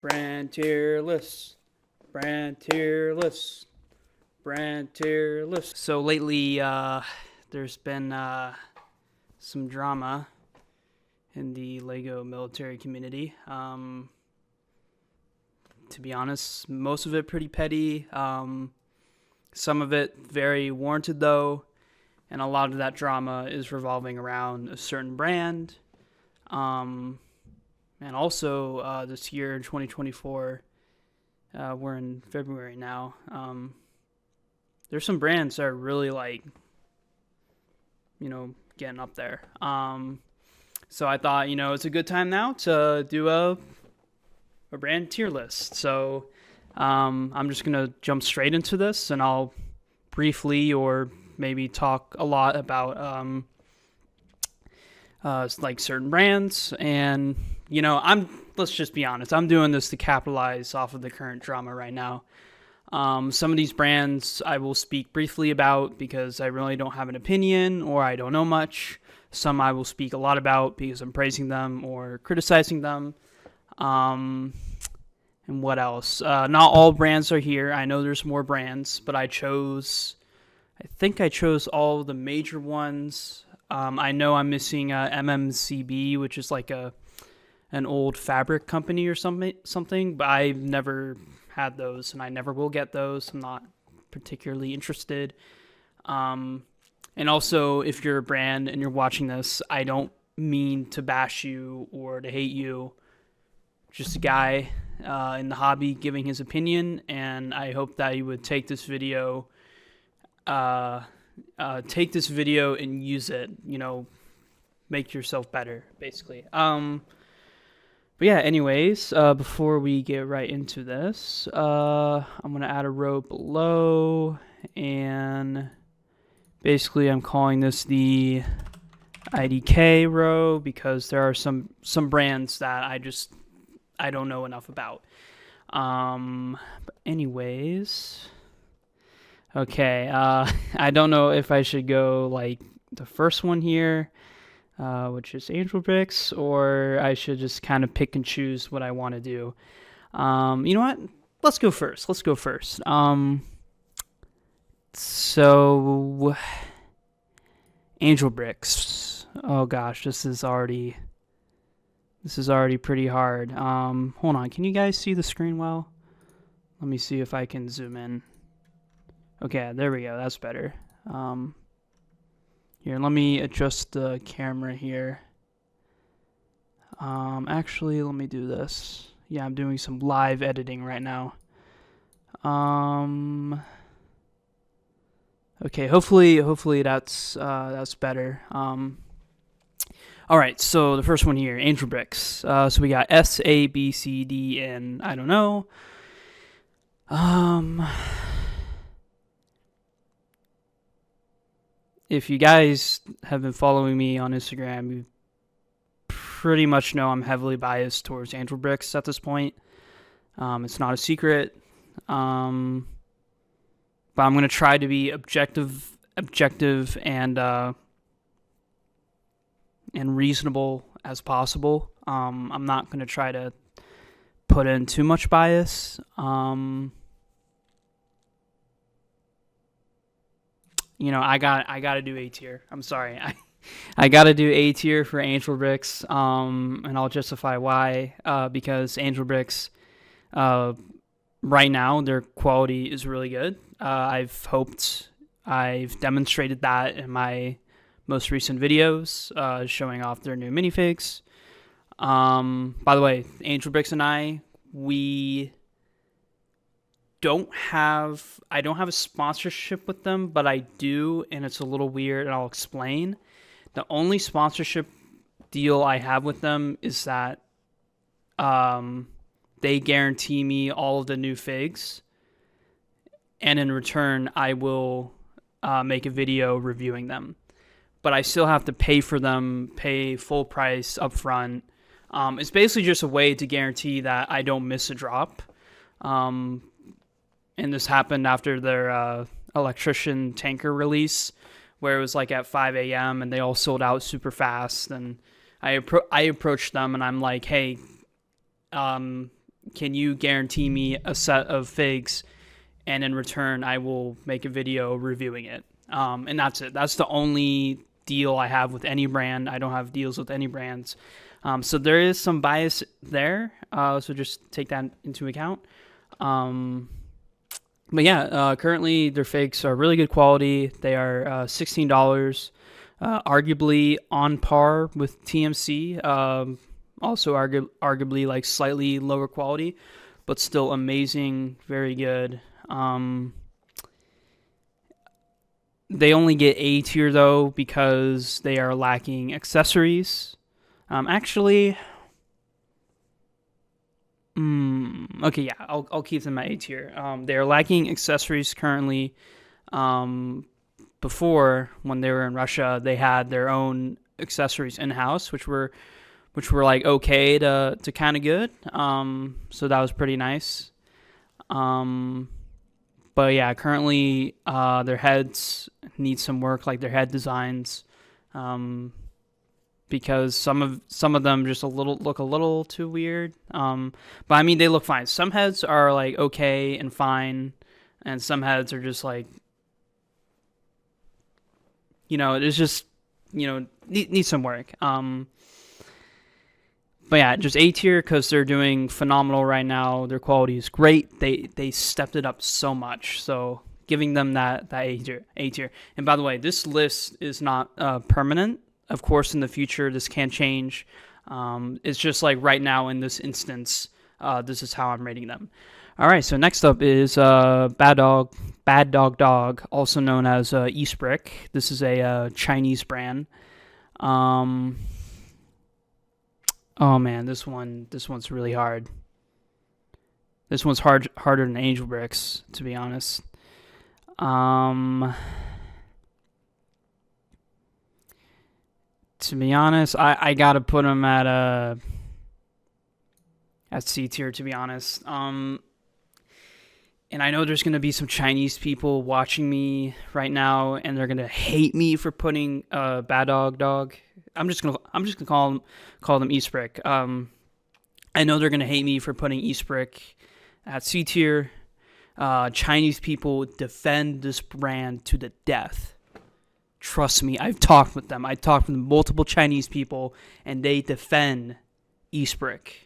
Brand tier list. Brand tier list. Brand tier list. So lately, there's been some drama in the Lego military community. To be honest, most of it pretty petty. Some of it very warranted, though. And a lot of that drama is revolving around a certain brand. And also, this year in 2024, we're in February now. There's some brands that are really getting up there. So I thought, it's a good time now to do a brand tier list. So I'm just going to jump straight into this, and I'll briefly or maybe talk a lot about certain brands. And let's just be honest, I'm doing this to capitalize off of the current drama right now. Some of these brands I will speak briefly about because I really don't have an opinion or I don't know much. Some I will speak a lot about because I'm praising them or criticizing them. And what else? Not all brands are here. I know there's more brands, but I think I chose all of the major ones. I know I'm missing MMCB, which is like an old fabric company or something, but I've never had those, and I never will get those. I'm not particularly interested. And also, if you're a brand and you're watching this, I don't mean to bash you or to hate you. Just a guy in the hobby giving his opinion, and I hope that you would take this video and use it, make yourself better, basically. But yeah, anyways, before we get right into this, I'm going to add a row below, and basically I'm calling this the IDK row because there are some brands that I don't know enough about. But anyways, okay, I don't know if I should go like the first one here, which is Angel Bricks, or I should just kind of pick and choose what I want to do. You know what? Let's go first. So Angel Bricks. Oh gosh, this is already pretty hard. Hold on. Can you guys see the screen well? Let me see if I can zoom in. Okay, there we go. That's better. Here, let me adjust the camera here. Actually, let me do this. Yeah, I'm doing some live editing right now. Okay, hopefully that's better. All right, so the first one here, Angel Bricks. So we got S, A, B, C, D, and I don't know. If you guys have been following me on Instagram, you pretty much know I'm heavily biased towards Angel Bricks at this point. It's not a secret. But I'm going to try to be objective and reasonable as possible. I'm not going to try to put in too much bias. I got to do A tier. I'm sorry. I got to do A tier for Angel Bricks. And I'll justify why. Because Angel Bricks, right now, their quality is really good. I've demonstrated that in my most recent videos, showing off their new minifigs. By the way, Angel Bricks and I don't have a sponsorship with them, but I do, and it's a little weird, and I'll explain. The only sponsorship deal I have with them is that they guarantee me all of the new figs, and in return, I will make a video reviewing them. But I still have to pay for them, pay full price up front. It's basically just a way to guarantee that I don't miss a drop. And this happened after their electrician tanker release, where it was like at 5 a.m. and they all sold out super fast. And I approached them and I'm like, hey, can you guarantee me a set of figs, and in return I will make a video reviewing it. And that's it. That's the only deal I have with any brand. I don't have deals with any brands. So there is some bias there. So just take that into account. But yeah, currently their figs are really good quality. They are $16, arguably on par with TMC. Also arguably like slightly lower quality, but still amazing, very good. They only get A tier though because they are lacking accessories. Actually, okay, yeah, I'll keep them at A tier. They are lacking accessories currently. Before, when they were in Russia, they had their own accessories in house, which were like okay to kind of good. So that was pretty nice. But yeah, currently their heads need some work, like their head designs, because some of them just look a little too weird. But I mean, they look fine. Some heads are like okay and fine, and some heads are just like, it's just need some work. But yeah, just A tier because they're doing phenomenal right now. Their quality is great. They stepped it up so much. So giving them that A tier. And by the way, this list is not permanent. Of course, in the future, this can change. It's just like right now in this instance, this is how I'm rating them. All right, so next up is Bad Dog, also known as East Brick. This is a Chinese brand. Oh man, this one's really hard. This one's harder than Angel Bricks, to be honest. To be honest, I gotta put them at C tier, to be honest. And I know there's gonna be some Chinese people watching me right now, and they're gonna hate me for putting Bad Dog. I'm just gonna call them East Brick. I know they're gonna hate me for putting East Brick at C tier. Chinese people defend this brand to the death. Trust me, I've talked with them. I talked with multiple Chinese people, and they defend East Brick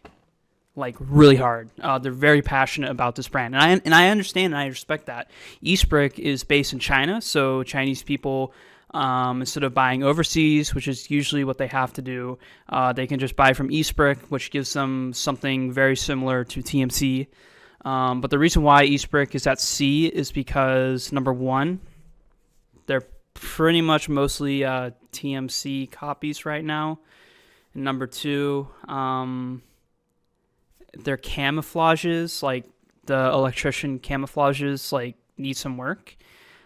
like really hard. They're very passionate about this brand, and I understand and I respect that. East Brick is based in China, so Chinese people, instead of buying overseas, which is usually what they have to do, they can just buy from East Brick, which gives them something very similar to TMC. But the reason why East Brick is at C is because, number one, they're pretty much mostly TMC copies right now. And number two, their camouflages, like the electrician camouflages, like need some work.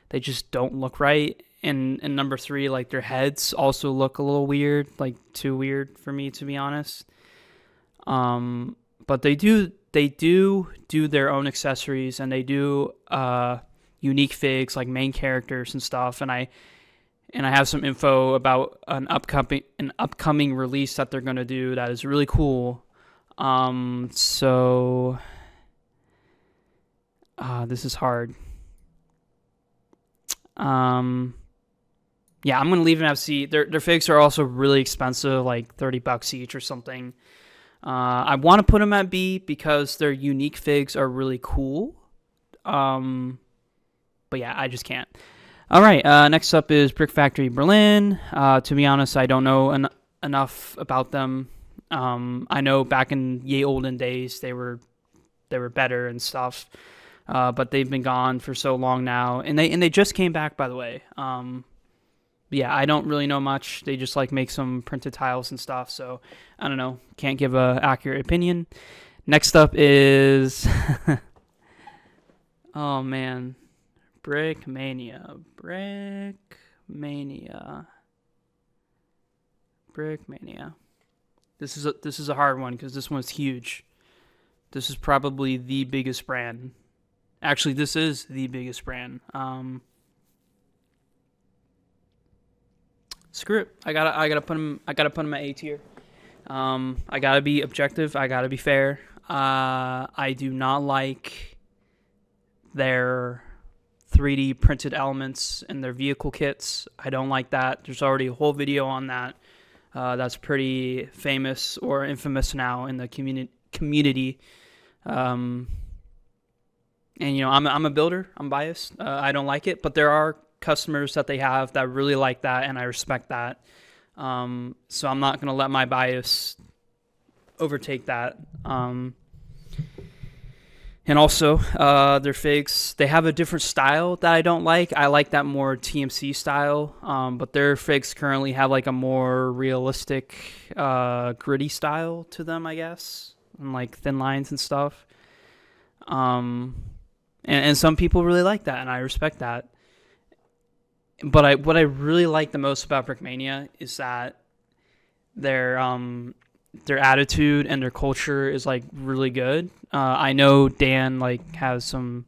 They just don't look right. And number three, like their heads also look a little weird, like too weird for me, to be honest. But they do their own accessories, and they do unique figs like main characters and stuff. And I have some info about an upcoming release that they're gonna do that is really cool. So this is hard. Yeah, I'm gonna leave an FC. Their figs are also really expensive, like $30 each or something. I want to put them at B because their unique figs are really cool. But yeah, I just can't. All right, next up is Brick Factory Berlin. To be honest, I don't know enough about them. I know back in ye olden days they were better and stuff, but they've been gone for so long now, and they just came back, by the way. Yeah, I don't really know much. They just like make some printed tiles and stuff, so I don't know. Can't give a accurate opinion. Next up is oh man, Brickmania. This is a hard one because this one's huge. This is probably the biggest brand. Actually, this is the biggest brand. Screw it. I gotta put him at A tier. I gotta be objective. I gotta be fair. I do not like their 3D printed elements in their vehicle kits. I don't like that. There's already a whole video on that. That's pretty famous or infamous now in the community. And I'm a builder. I'm biased. I don't like it, but there are customers that they have that really like that, and I respect that. So I'm not gonna let my bias overtake that. And also, their figs, they have a different style that I don't like. I like that more TMC style, but their figs currently have like a more realistic, gritty style to them, I guess, and like thin lines and stuff. And some people really like that, and I respect that. But what I really like the most about Brickmania is that their attitude and their culture is like really good. I know Dan like has some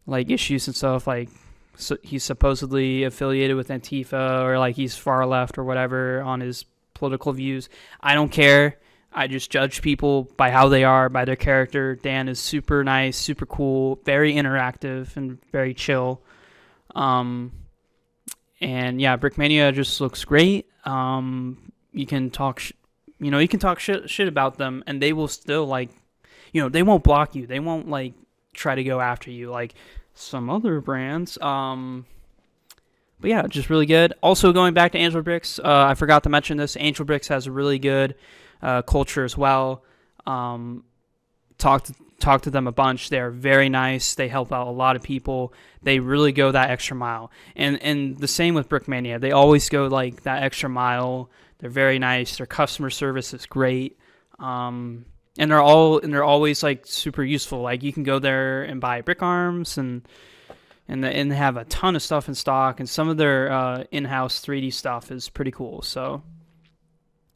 like issues and stuff, like so he's supposedly affiliated with Antifa, or like he's far left or whatever on his political views. I don't care. I just judge people by how they are, by their character. Dan is super nice, super cool, very interactive, and very chill. And yeah, Brickmania just looks great. You can talk shit about them, and they will still like, they won't block you. They won't like try to go after you like some other brands. But yeah, just really good. Also, going back to Angel Bricks, I forgot to mention this. Angel Bricks has a really good culture as well. Talk to them a bunch. They're very nice. They help out a lot of people. They really go that extra mile. And the same with Brickmania. They always go like that extra mile. They're very nice. Their customer service is great. And they're always like super useful. Like you can go there and buy brick arms and they have a ton of stuff in stock, and some of their in-house 3D stuff is pretty cool. So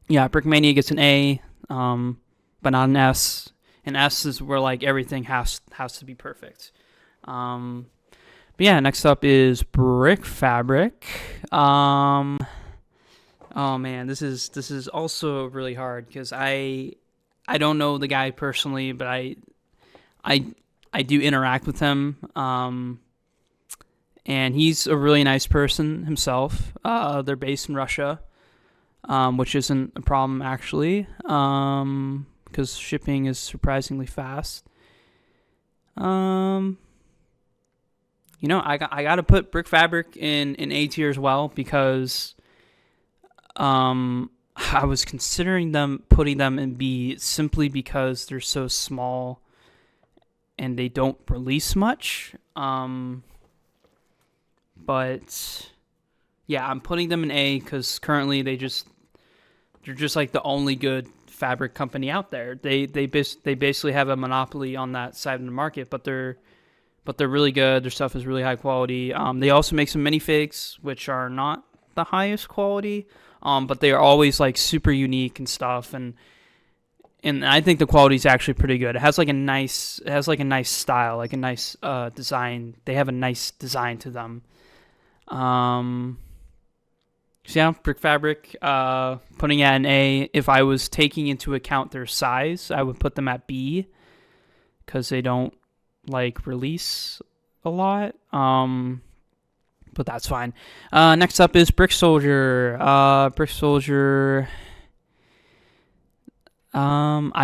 yeah, Brickmania gets an A, but not an S. An S is where like everything has to be perfect. But yeah, next up is Brick Fabric. Oh man, this is also really hard because I don't know the guy personally, but I do interact with him. And he's a really nice person himself. They're based in Russia, which isn't a problem actually, because shipping is surprisingly fast. I got to put Brick Fabric in A tier as well, because I was considering putting them in B simply because they're so small and they don't release much. But yeah, I'm putting them in A because currently they're just like the only good fabric company out there. They basically have a monopoly on that side of the market, but they're really good. Their stuff is really high quality. They also make some minifigs, which are not the highest quality, but they are always like super unique and stuff. And I think the quality is actually pretty good. It has like a nice style, like a nice design. They have a nice design to them. So yeah, Brick Fabric, putting at an A. If I was taking into account their size, I would put them at B, because they don't like release a lot. But that's fine. Next up is Brick Soldier. I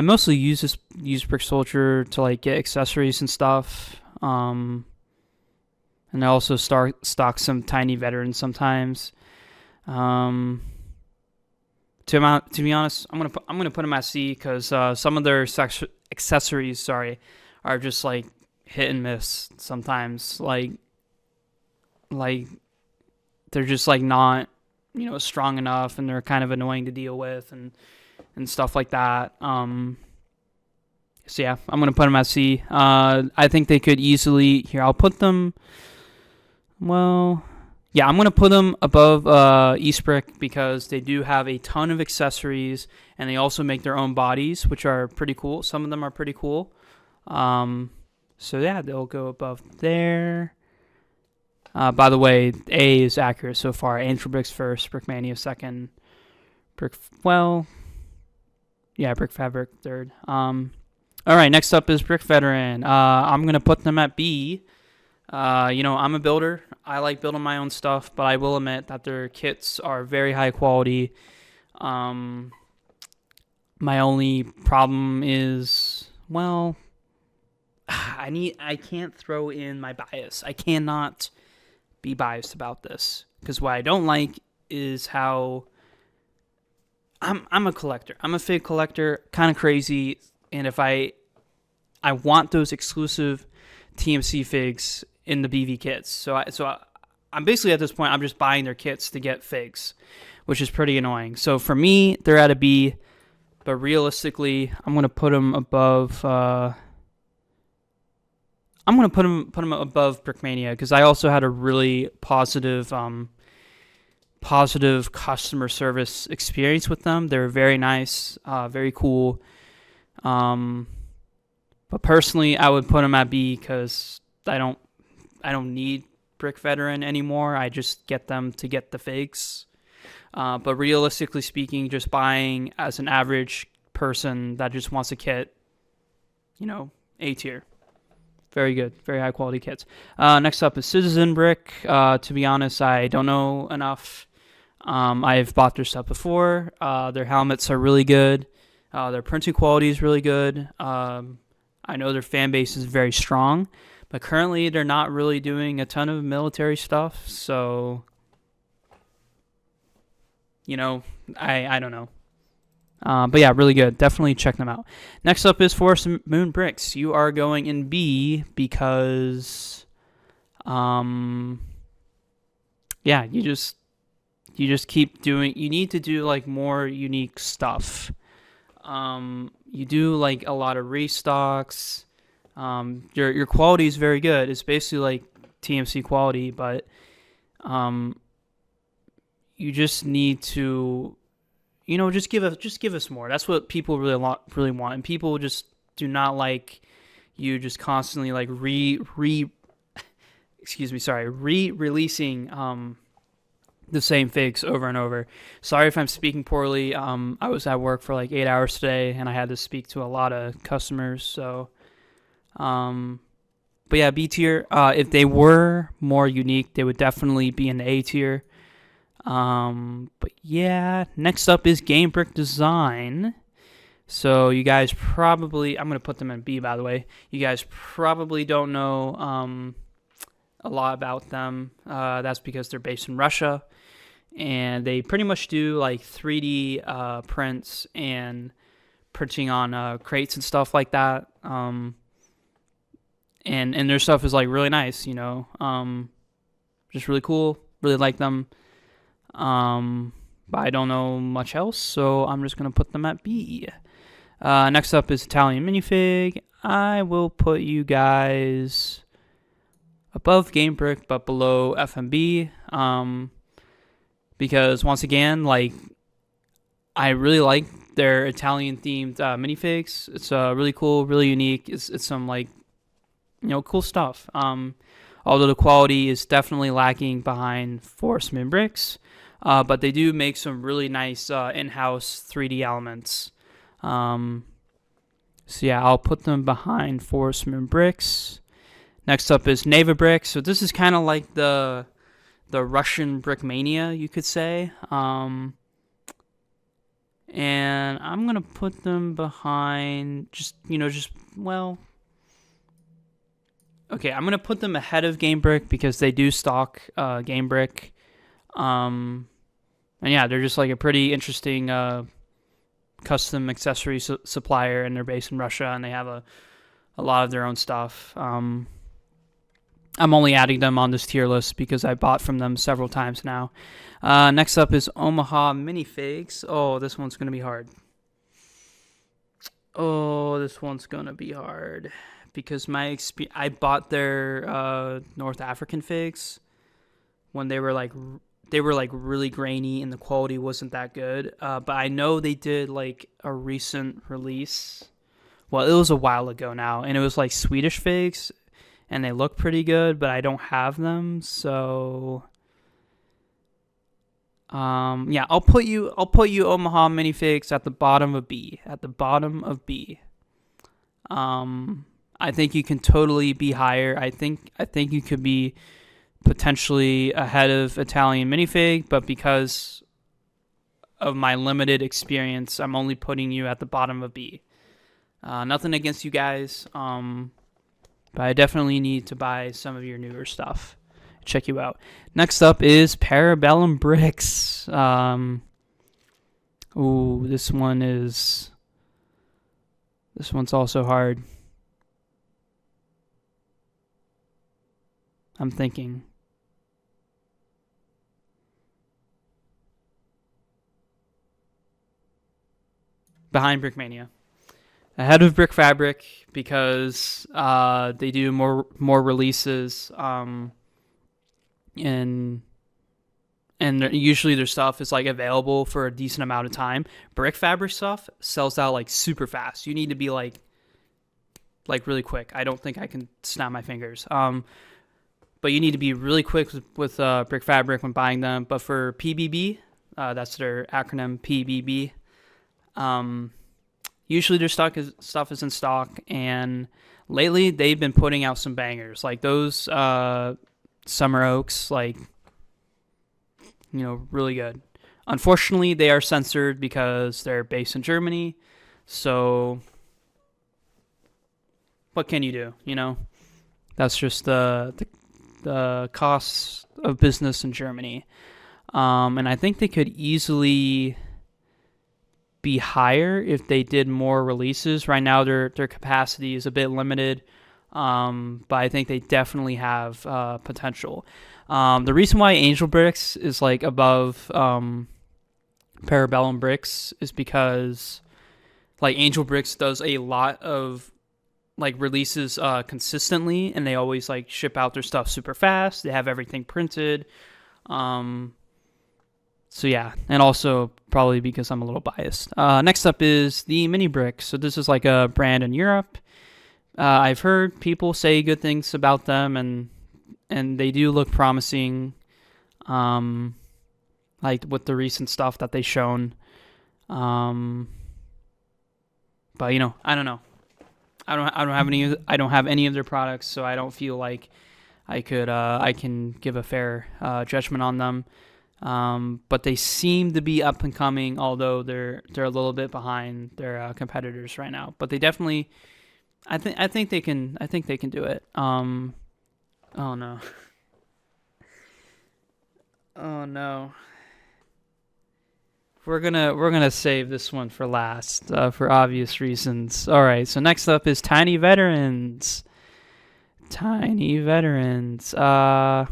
mostly use Brick Soldier to like get accessories and stuff. And I also stock some tiny veterans sometimes. To be honest, I'm gonna put them at C, because some of their accessories, are just like hit and miss sometimes. Like they're just like not strong enough, and they're kind of annoying to deal with and stuff like that. So yeah, I'm gonna put them at C. I think they could easily here. I'll put them. Well, yeah, I'm going to put them above East Brick, because they do have a ton of accessories, and they also make their own bodies, which are pretty cool. Some of them are pretty cool. So yeah, they'll go above there. By the way, A is accurate so far. Angel Bricks first, Brickmania second, Brick Fabric third. All right, next up is Brick Veteran. I'm gonna put them at B. I'm a builder. I like building my own stuff, but I will admit that their kits are very high quality. Um, my only problem is, well, I can't throw in my bias. I cannot be biased about this because what I don't like is how I'm a collector. I'm a fig collector, kind of crazy, and if I want those exclusive TMC figs in the BV kits. I'm basically at this point I'm just buying their kits to get figs, which is pretty annoying. So for me, they're at a B, but realistically, I'm gonna put them above. I'm gonna put them above Brickmania because I also had a really positive customer service experience with them. They're very nice, very cool. Um, but personally, I would put them at B because I don't need Brick Veteran anymore. I just get them to get the figs. But realistically speaking, just buying as an average person that just wants a kit, A tier. Very good. Very high quality kits. Next up is Citizen Brick. To be honest, I don't know enough. I've bought their stuff before. Their helmets are really good. Their printing quality is really good. I know their fan base is very strong, but currently they're not really doing a ton of military stuff. So, I don't know. But yeah, really good. Definitely check them out. Next up is Forest Moon Bricks. You are going in B because, yeah, you just keep doing. You need to do like more unique stuff. You do like a lot of restocks. Your quality is very good. It's basically like TMC quality, but you just need to, just give us more. That's what people really want, and people just do not like you just constantly like re-releasing the same figs over and over. Sorry if I'm speaking poorly. I was at work for like 8 hours today, and I had to speak to a lot of customers. So, but yeah, B tier. If they were more unique, they would definitely be in the A tier. But yeah, next up is Game Brick Design. So you guys probably, I'm gonna put them in B, by the way. You guys probably don't know a lot about them. That's because they're based in Russia, and they pretty much do like 3D prints and printing on crates and stuff like that. And their stuff is like really nice, just really cool. Really like them. But I don't know much else, so I'm just gonna put them at B. Next up is Italian minifig. I will put you guys above Game Brick, but below FMB. Because once again, like, I really like their Italian themed minifigs. It's really cool, really unique. It's some like, cool stuff. Although the quality is definitely lacking behind Forest Moon Bricks. But they do make some really nice in-house 3D elements. So yeah, I'll put them behind Forest Moon Bricks. Next up is Neva Brick. So this is kind of like the Russian Brickmania, you could say. And I'm gonna put them behind okay, I'm gonna put them ahead of Game Brick because they do stock Game Brick. And yeah, they're just like a pretty interesting custom accessory supplier, and they're based in Russia, and they have a lot of their own stuff. I'm only adding them on this tier list because I bought from them several times now. Next up is Omaha Minifigs. Oh, this one's going to be hard. Because I bought their North African figs when they were like really grainy and the quality wasn't that good. But I know they did like a recent release. Well, it was a while ago now, and it was like Swedish figs, and they look pretty good, but I don't have them. So yeah, I'll put you Omaha Minifigs at the bottom of B. I think you can totally be higher. I think you could be potentially ahead of Italian minifig, but because of my limited experience, I'm only putting you at the bottom of B. Nothing against you guys, but I definitely need to buy some of your newer stuff. Check you out. Next up is Parabellum Bricks. This one's also hard. I'm thinking. Behind Brickmania. Ahead of Brick Fabric because they do more releases, and usually their stuff is like available for a decent amount of time. Brick Fabric stuff sells out like super fast. You need to be like really quick. I don't think I can snap my fingers. But you need to be really quick with Brick Fabric when buying them. But for PBB, that's their acronym, PBB. Usually their stuff is in stock, and lately they've been putting out some bangers like those Summer Oaks, like, really good. Unfortunately, they are censored because they're based in Germany. So what can you do? That's just the costs of business in Germany. And I think they could easily be higher if they did more releases. Right now, their capacity is a bit limited, but I think they definitely have potential. The reason why Angel Bricks is like above Parabellum Bricks is because like Angel Bricks does a lot of like releases consistently, and they always like ship out their stuff super fast. They have everything printed. So yeah, and also probably because I'm a little biased. Next up is the Mini Bricks. So this is like a brand in Europe. I've heard people say good things about them, and they do look promising. Like with the recent stuff that they've shown. But I don't know. I don't have any of their products, so I don't feel like I can give a fair judgment on them. But they seem to be up and coming, although they're a little bit behind their competitors right now. But they definitely, I think they can do it. Oh no. Oh no. We're gonna save this one for last for obvious reasons. All right. So next up is Tiny Veterans. Tiny Veterans. Behind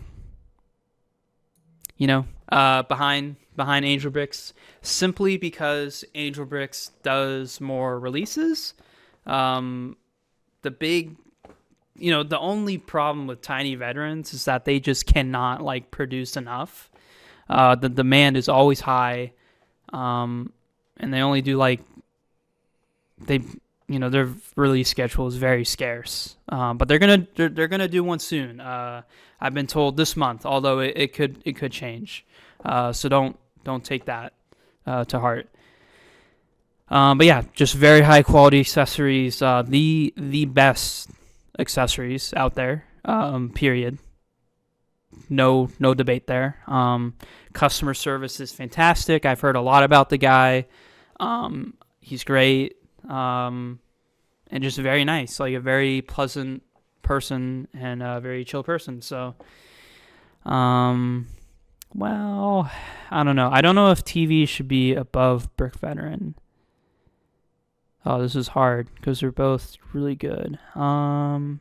Angel Bricks, simply because Angel Bricks does more releases. The only problem with Tiny Veterans is that they just cannot like produce enough. The demand is always high, and they only do their release schedule is very scarce. But they're gonna do one soon. I've been told this month, although it could change. So don't take that to heart. But yeah, just very high quality accessories. The best accessories out there. Period. No debate there. Customer service is fantastic. I've heard a lot about the guy. He's great. And just very nice, like a very pleasant person and a very chill person. So, well, I don't know. I don't know if TV should be above Brick Veteran. Oh, this is hard because they're both really good. To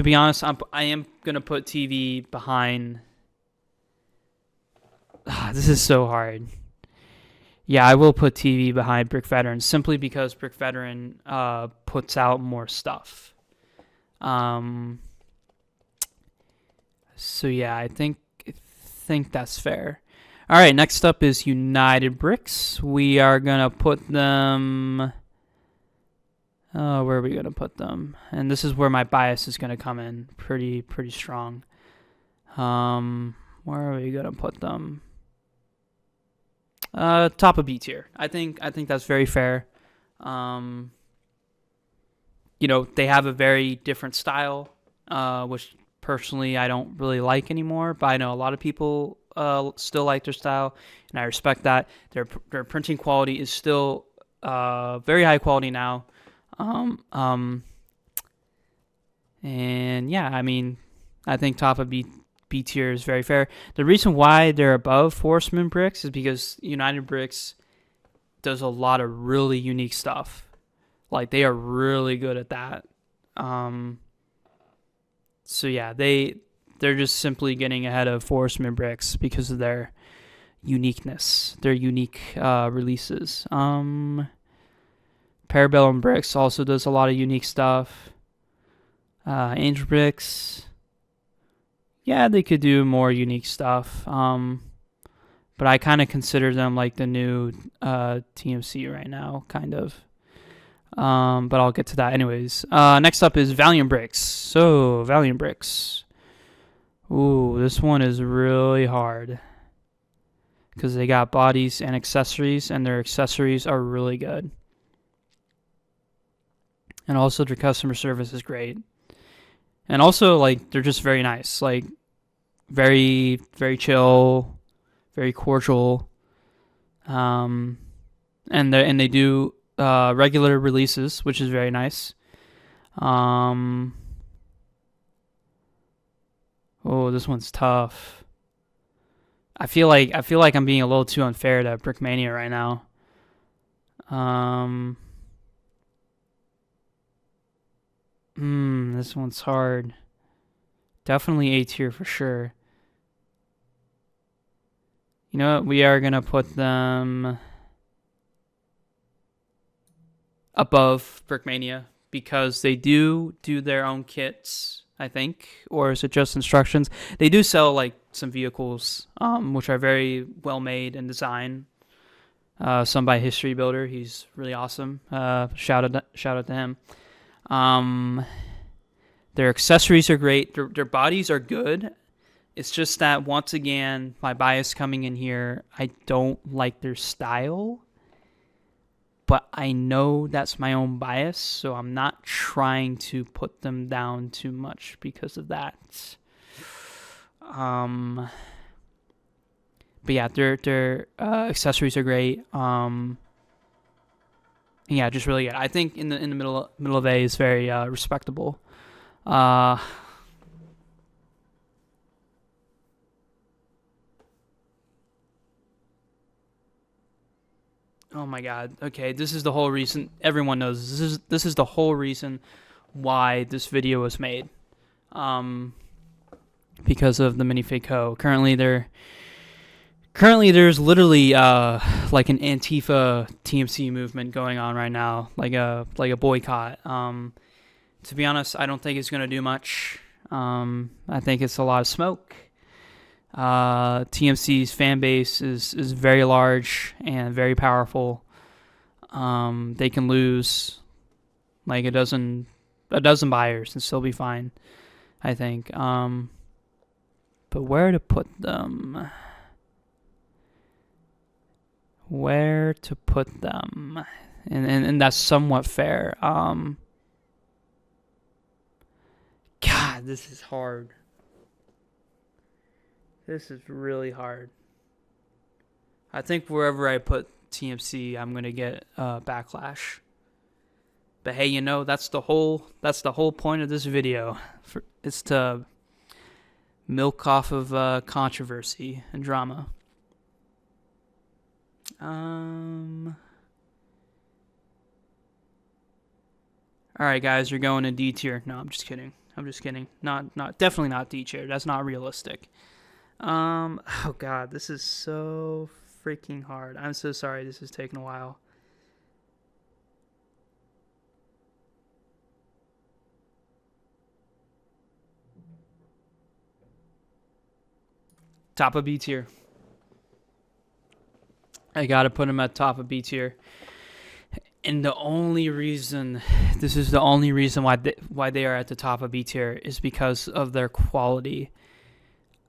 be honest, I am gonna put TV behind. This is so hard. Yeah, I will put TV behind Brick Veteran simply because Brick Veteran puts out more stuff. So yeah, I think that's fair. All right, next up is United Bricks. We are gonna put them. Where are we gonna put them? And this is where my bias is gonna come in pretty strong. Where are we gonna put them? Top of B tier. I think that's very fair. they have a very different style, which personally I don't really like anymore. But I know a lot of people still like their style, and I respect that. Their printing quality is still very high quality now. And yeah, I mean, I think top of B tier is very fair. The reason why they're above Forstmann Bricks is because United Bricks does a lot of really unique stuff. Like, they are really good at that. So yeah, they're just simply getting ahead of Forstmann Bricks because of their uniqueness, their unique releases. Parabellum Bricks also does a lot of unique stuff. Angel Bricks, yeah, they could do more unique stuff. But I kind of consider them like the new TMC right now, kind of. But I'll get to that anyways. Next up is Valiant Bricks. So, Valiant Bricks. Ooh, this one is really hard. Because they got bodies and accessories, and their accessories are really good. And also their customer service is great. And also, like, they're just very nice. Like, very, very chill, very cordial. And they do regular releases, which is very nice. Oh, this one's tough. I feel like I'm being a little too unfair to Brickmania right now. This one's hard. Definitely A tier for sure. You know what? We are gonna put them above Brickmania because they do their own kits, I think, or is it just instructions? They do sell like some vehicles, which are very well made and designed. Some by History Builder, he's really awesome. Shout out to him. Their accessories are great. Their bodies are good. It's just that, once again, my bias coming in here, I don't like their style. But I know that's my own bias, so I'm not trying to put them down too much because of that. But yeah, their accessories are great. Yeah, just really good. I think in the middle of A is very respectable. Oh my God. Okay, this is the whole reason. Everyone knows this is the whole reason why this video was made. Because of the minifig Co. Currently there's literally like an Antifa TMC movement going on right now, like a boycott. To be honest, I don't think it's gonna do much. I think it's a lot of smoke. TMC's fan base is very large and very powerful. They can lose like a dozen buyers and still be fine, I think. But where to put them? And that's somewhat fair. God, this is hard. This is really hard. I think wherever I put TMC, I'm gonna get backlash. But hey, that's the whole point of this video. It's to milk off of controversy and drama. All right, guys, you're going to D tier. No, I'm just kidding. Not definitely not D tier. That's not realistic. Oh God, this is so freaking hard. I'm so sorry this is taking a while. Top of B tier. I gotta put him at top of B tier. And this is the only reason why they are at the top of B tier is because of their quality.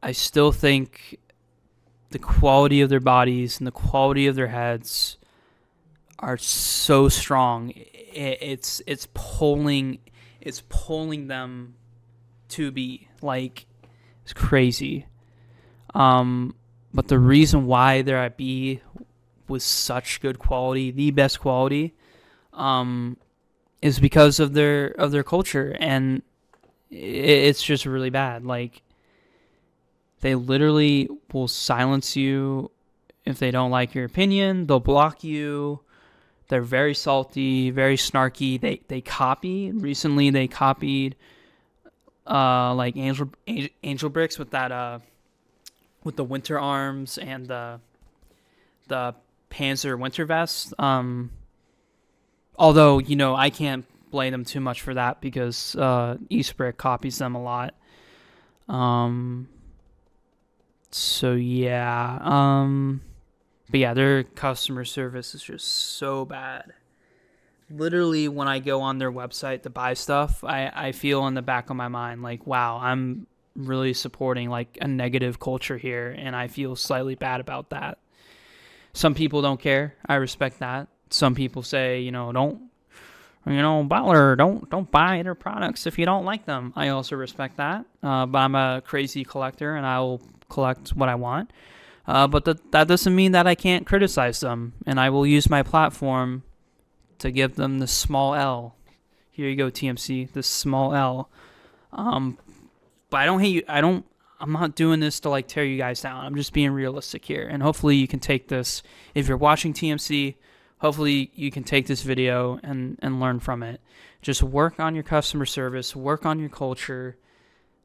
I still think the quality of their bodies and the quality of their heads are so strong. It's pulling them to be like, it's crazy. But the reason why they're at B with such good quality, the best quality, is because of their culture, and it's just really bad. Like, they literally will silence you if they don't like your opinion. They'll block you. They're very salty, very snarky. They copy. Recently, they copied like Angel Bricks with that with the winter arms and the Panzer winter vest. Although, I can't blame them too much for that because East Brick copies them a lot. So yeah. But yeah, their customer service is just so bad. Literally, when I go on their website to buy stuff, I feel in the back of my mind like, wow, I'm really supporting like a negative culture here, and I feel slightly bad about that. Some people don't care. I respect that. Some people say, Butler, don't buy their products if you don't like them. I also respect that. But I'm a crazy collector, and I will collect what I want. But that doesn't mean that I can't criticize them, and I will use my platform to give them the small L. Here you go, TMC, the small L. But I don't hate you. I'm not doing this to like tear you guys down. I'm just being realistic here, and hopefully you can take this. If you're watching TMC, hopefully you can take this video and learn from it. Just work on your customer service, work on your culture.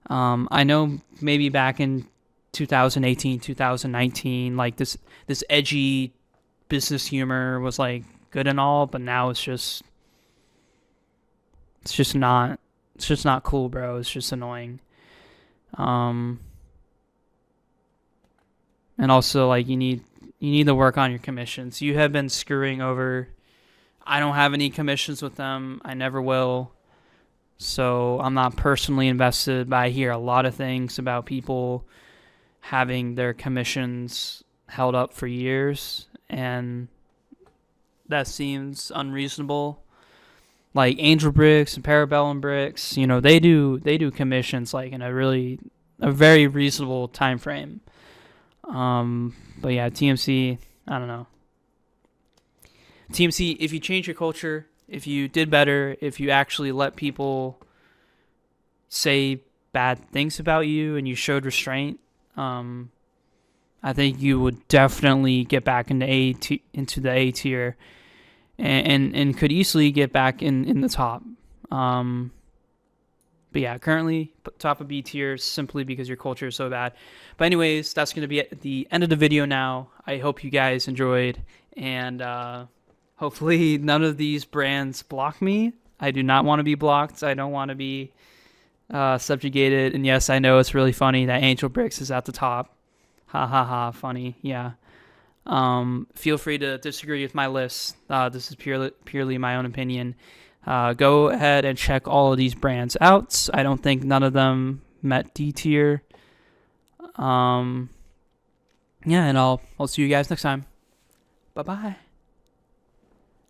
I know maybe back in 2018, 2019, like this edgy business humor was like good and all, but now it's just not cool, bro. It's just annoying. And also, like, you need to work on your commissions. You have been screwing over. I don't have any commissions with them. I never will. So I'm not personally invested, but I hear a lot of things about people having their commissions held up for years, and that seems unreasonable. Like Angel Bricks and Parabellum Bricks, they do commissions like in a very reasonable time frame. But yeah, TMC, I don't know. TMC, if you change your culture, if you did better, if you actually let people say bad things about you and you showed restraint, I think you would definitely get back into the A tier, and could easily get back in the top. But yeah, currently top of B tier simply because your culture is so bad. But anyways, that's going to be at the end of the video now. I hope you guys enjoyed, and hopefully none of these brands block me. I do not want to be blocked. I don't want to be subjugated. And yes, I know it's really funny that Angel Bricks is at the top. Ha ha ha, funny. Yeah. Feel free to disagree with my list. This is purely my own opinion. Go ahead and check all of these brands out. I don't think none of them met D tier. Yeah, and I'll see you guys next time. Bye bye.